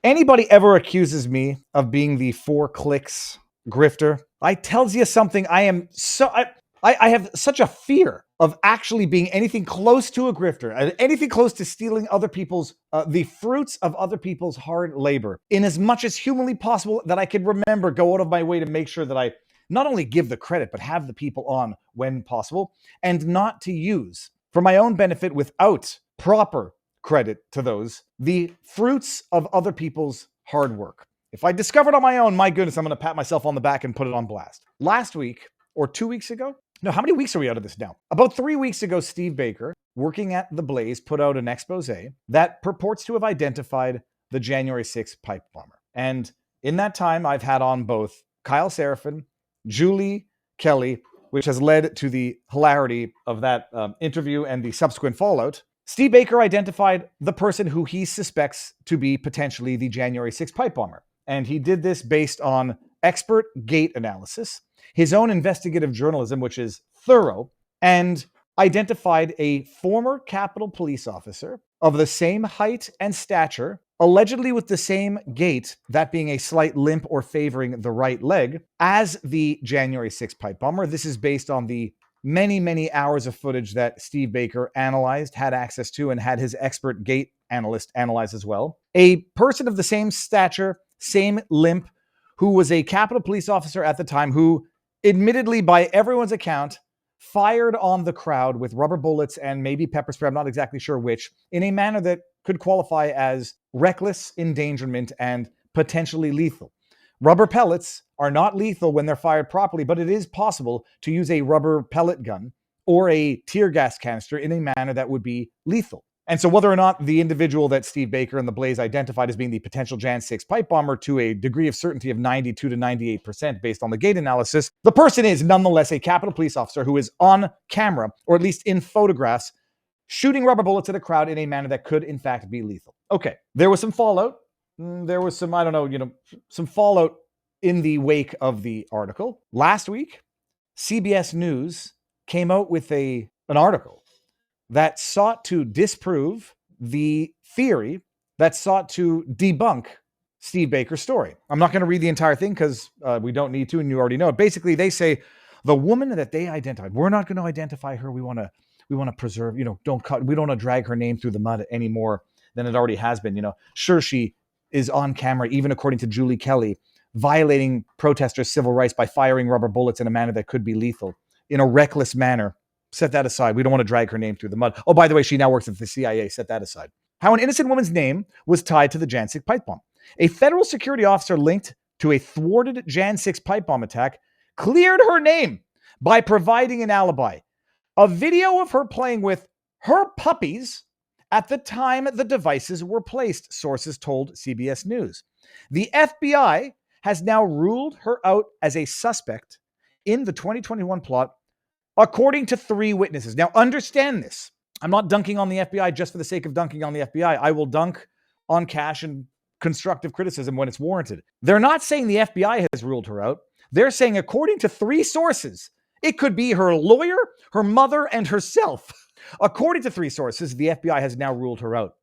Anybody ever accuses me of being the 4 clicks grifter, I tells you something. I have such a fear of actually being anything close to a grifter, anything close to stealing other people's, the fruits of other people's hard labor, in as much as humanly possible that I can remember, go out of my way to make sure that I not only give the credit, but have the people on when possible, and not to use for my own benefit without proper credit to those, the fruits of other people's hard work. If I discovered on my own, my goodness, I'm going to pat myself on the back and put it on blast. Last week, or 2 weeks ago, no, how many weeks are we out of this now? About 3 weeks ago, Steve Baker, working at The Blaze, put out an expose that purports to have identified the January 6th pipe bomber. And in that time, I've had on both Kyle Seraphin, Julie Kelly, which has led to the hilarity of that interview and the subsequent fallout. Steve Baker identified the person who he suspects to be potentially the January 6th pipe bomber. And he did this based on expert gate analysis, his own investigative journalism, which is thorough, and identified a former Capitol police officer of the same height and stature, allegedly with the same gait, that being a slight limp or favoring the right leg, as the January 6th pipe bomber. This is based on the many, many hours of footage that Steve Baker analyzed, had access to, and had his expert gate analyst analyze as well. A person of the same stature, same limp, who was a Capitol police officer at the time, who admittedly, by everyone's account, fired on the crowd with rubber bullets and maybe pepper spray, I'm not exactly sure which, in a manner that could qualify as reckless endangerment and potentially lethal. Rubber pellets are not lethal when they're fired properly, but it is possible to use a rubber pellet gun or a tear gas canister in a manner that would be lethal. And so whether or not the individual that Steve Baker and the Blaze identified as being the potential Jan 6 pipe bomber to a degree of certainty of 92 to 98% based on the gate analysis, the person is nonetheless a Capitol police officer who is on camera, or at least in photographs, shooting rubber bullets at a crowd in a manner that could in fact be lethal. Okay, there was some fallout. There was some, some fallout in the wake of the article. Last week, CBS News came out with an article that sought to disprove the theory, that sought to debunk Steve Baker's story. I'm not going to read the entire thing because we don't need to, and you already know it. Basically, they say the woman that they identified, we're not going to identify her. We want to preserve, we don't want to drag her name through the mud any more than it already has been. Sure, she is on camera, even according to Julie Kelly, violating protesters' civil rights by firing rubber bullets in a manner that could be lethal, in a reckless manner. Set that aside. We don't want to drag her name through the mud. Oh, by the way, she now works at the CIA. Set that aside. How an innocent woman's name was tied to the Jan 6 pipe bomb. A federal security officer linked to a thwarted Jan 6 pipe bomb attack cleared her name by providing an alibi. A video of her playing with her puppies at the time the devices were placed, sources told CBS News. The FBI has now ruled her out as a suspect in the 2021 plot, according to 3 witnesses. Now, understand this. I'm not dunking on the FBI just for the sake of dunking on the FBI. I will dunk on cash and constructive criticism when it's warranted. They're not saying the FBI has ruled her out. They're saying, according to 3 sources, it could be her lawyer, her mother, and herself. According to 3 sources, the FBI has now ruled her out.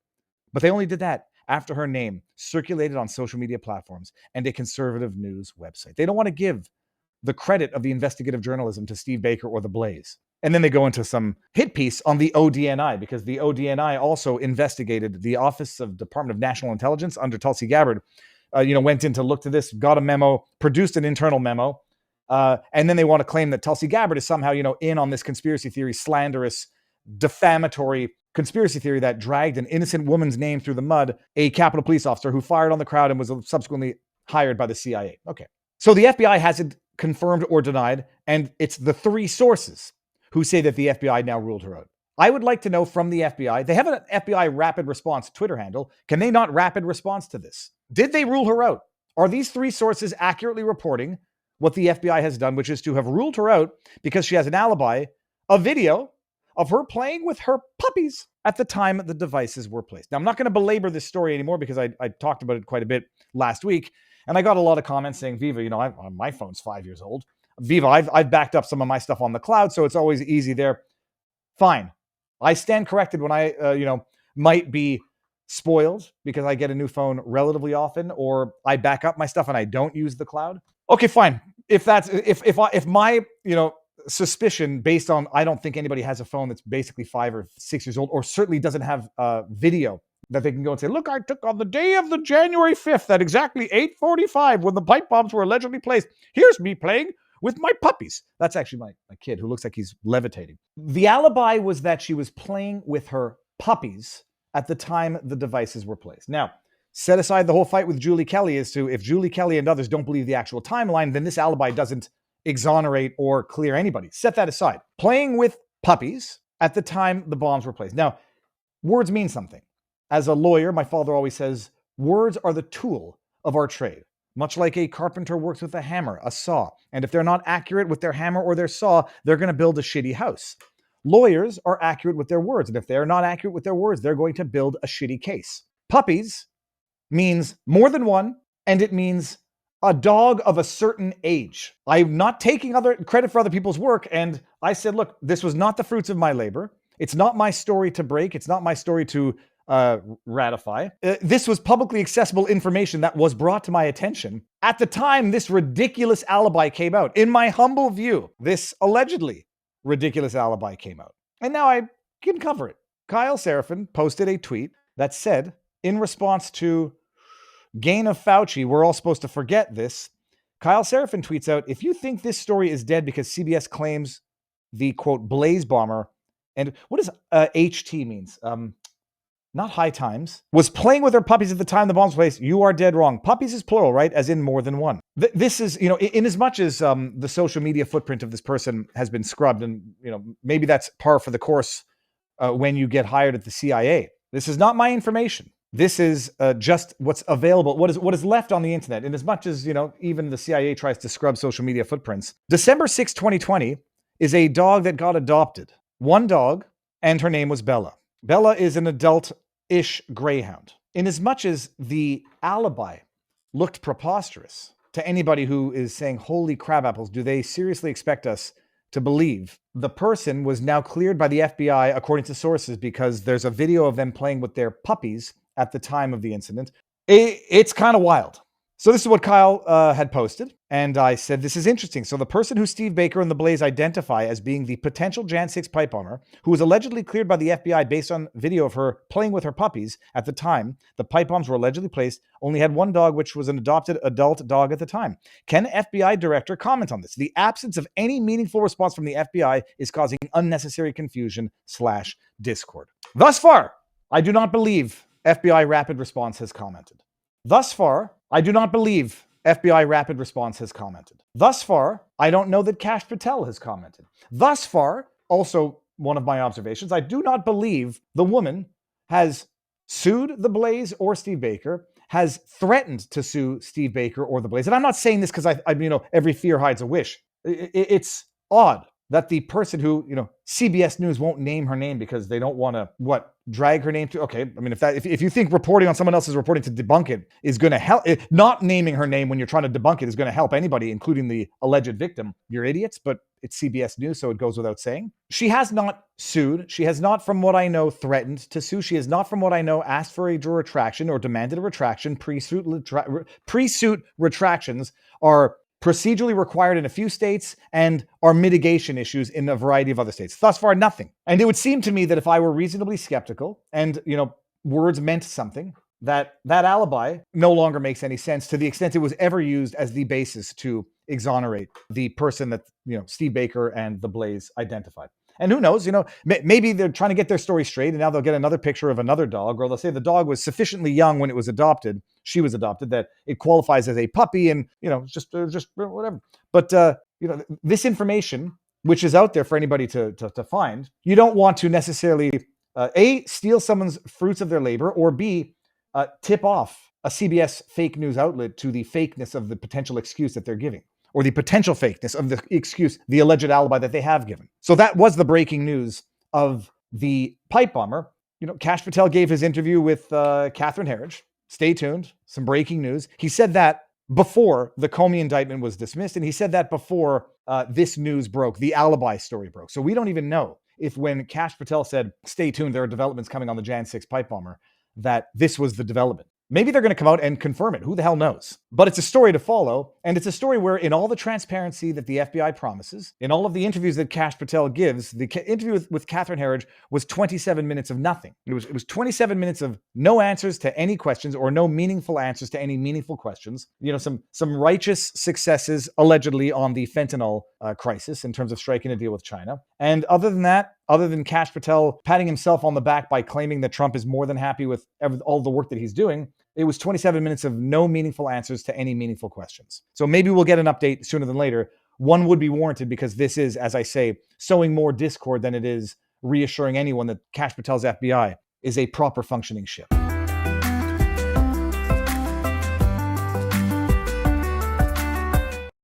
But they only did that after her name circulated on social media platforms and a conservative news website. They don't want to give the credit of the investigative journalism to Steve Baker or the Blaze. And then they go into some hit piece on the ODNI, because the ODNI also investigated the Office of Department of National Intelligence under Tulsi Gabbard, went in to look to this, got a memo, produced an internal memo. And then they want to claim that Tulsi Gabbard is somehow, in on this conspiracy theory, slanderous, defamatory conspiracy theory that dragged an innocent woman's name through the mud, a Capitol police officer who fired on the crowd and was subsequently hired by the CIA. Okay. So the FBI hasn't confirmed or denied, and it's the 3 sources who say that the FBI now ruled her out. I would like to know from the FBI, they have an FBI rapid response Twitter handle. Can they not rapid response to this? Did they rule her out? Are these 3 sources accurately reporting what the FBI has done, which is to have ruled her out because she has an alibi, a video of her playing with her puppies at the time the devices were placed? Now, I'm not going to belabor this story anymore because I talked about it quite a bit last week. And I got a lot of comments saying, Viva, my phone's 5 years old. Viva, I've backed up some of my stuff on the cloud, so it's always easy there. Fine. I stand corrected when I, might be spoiled because I get a new phone relatively often, or I back up my stuff and I don't use the cloud. Okay, fine. If my suspicion based on I don't think anybody has a phone that's basically 5 or 6 years old, or certainly doesn't have video that they can go and say, look, I took on the day of the January 5th at exactly 8:45 when the pipe bombs were allegedly placed. Here's me playing with my puppies. That's actually my kid who looks like he's levitating. The alibi was that she was playing with her puppies at the time the devices were placed. Now, set aside the whole fight with Julie Kelly as to if Julie Kelly and others don't believe the actual timeline, then this alibi doesn't exonerate or clear anybody. Set that aside. Playing with puppies at the time the bombs were placed. Now, words mean something. As a lawyer, my father always says, words are the tool of our trade. Much like a carpenter works with a hammer, a saw. And if they're not accurate with their hammer or their saw, they're going to build a shitty house. Lawyers are accurate with their words. And if they're not accurate with their words, they're going to build a shitty case. Puppies means more than one, and it means a dog of a certain age. I'm not taking credit for other people's work. And I said, look, this was not the fruits of my labor. It's not my story to break. It's not my story to ratify. This was publicly accessible information that was brought to my attention at the time this ridiculous alibi came out. In my humble view, this allegedly ridiculous alibi came out. And now I can cover it. Kyle Seraphin posted a tweet that said, in response to gain of Fauci, we're all supposed to forget this. Kyle Seraphin tweets out, if you think this story is dead because CBS claims the, quote, Blaze bomber, and what does HT means? Not High Times, was playing with her puppies at the time the bombs were placed, you are dead wrong. Puppies is plural, right? As in more than one. This is, in as much as the social media footprint of this person has been scrubbed, and, maybe that's par for the course when you get hired at the CIA. This is not my information. This is just what's available, what is left on the internet. In as much as, even the CIA tries to scrub social media footprints. December 6, 2020 is a dog that got adopted. One dog, and her name was Bella. Bella is an adult-ish greyhound. In as much as the alibi looked preposterous to anybody who is saying, holy crab apples, do they seriously expect us to believe? The person was now cleared by the FBI, according to sources, because there's a video of them playing with their puppies at the time of the incident. It's kind of wild. So this is what Kyle had posted. And I said, this is interesting. So the person who Steve Baker and the Blaze identify as being the potential Jan 6 pipe bomber, who was allegedly cleared by the FBI based on video of her playing with her puppies at the time the pipe bombs were allegedly placed, only had one dog, which was an adopted adult dog at the time. Can FBI director comment on this? The absence of any meaningful response from the FBI is causing unnecessary confusion / discord. Thus far, I do not believe FBI Rapid Response has commented. Thus far, I do not believe FBI Rapid Response has commented. Thus far, I don't know that Kash Patel has commented. Thus far, also one of my observations, I do not believe the woman has sued the Blaze or Steve Baker, has threatened to sue Steve Baker or the Blaze. And I'm not saying this because every fear hides a wish. It's odd that the person who, CBS News won't name her name because they don't want to, drag her name to, okay. I mean, if you think reporting on someone else's reporting to debunk it is going to help, not naming her name when you're trying to debunk it is going to help anybody, including the alleged victim, you're idiots, but it's CBS News, so it goes without saying. She has not sued. She has not, from what I know, threatened to sue. She has not, from what I know, asked for a retraction or demanded a retraction. Pre-suit retractions are procedurally required in a few states and are mitigation issues in a variety of other states. Thus far, nothing. And it would seem to me that if I were reasonably skeptical and, words meant something, that alibi no longer makes any sense to the extent it was ever used as the basis to exonerate the person that, Steve Baker and the Blaze identified. And who knows, maybe they're trying to get their story straight and now they'll get another picture of another dog, or they'll say the dog was sufficiently young when it was adopted, she was adopted, that it qualifies as a puppy and, just whatever. But, this information, which is out there for anybody to find, you don't want to necessarily, A, steal someone's fruits of their labor, or B, tip off a CBS fake news outlet to the fakeness of the potential excuse that they're giving, or the potential fakeness of the excuse, the alleged alibi that they have given. So that was the breaking news of the pipe bomber. Kash Patel gave his interview with Catherine Herridge. Stay tuned. Some breaking news. He said that before the Comey indictment was dismissed, and he said that before this news broke, the alibi story broke. So we don't even know if when Kash Patel said, stay tuned, there are developments coming on the Jan 6 pipe bomber, that this was the development. Maybe they're going to come out and confirm it. Who the hell knows? But it's a story to follow. And it's a story where, in all the transparency that the FBI promises, in all of the interviews that Kash Patel gives, the interview with Catherine Herridge was 27 minutes of nothing. It was 27 minutes of no answers to any questions, or no meaningful answers to any meaningful questions. Some righteous successes, allegedly, on the fentanyl crisis in terms of striking a deal with China. And other than that, other than Kash Patel patting himself on the back by claiming that Trump is more than happy with all the work that he's doing, it was 27 minutes of no meaningful answers to any meaningful questions. So maybe we'll get an update sooner than later. One would be warranted, because this is, as I say, sowing more discord than it is reassuring anyone that Kash Patel's FBI is a proper functioning ship.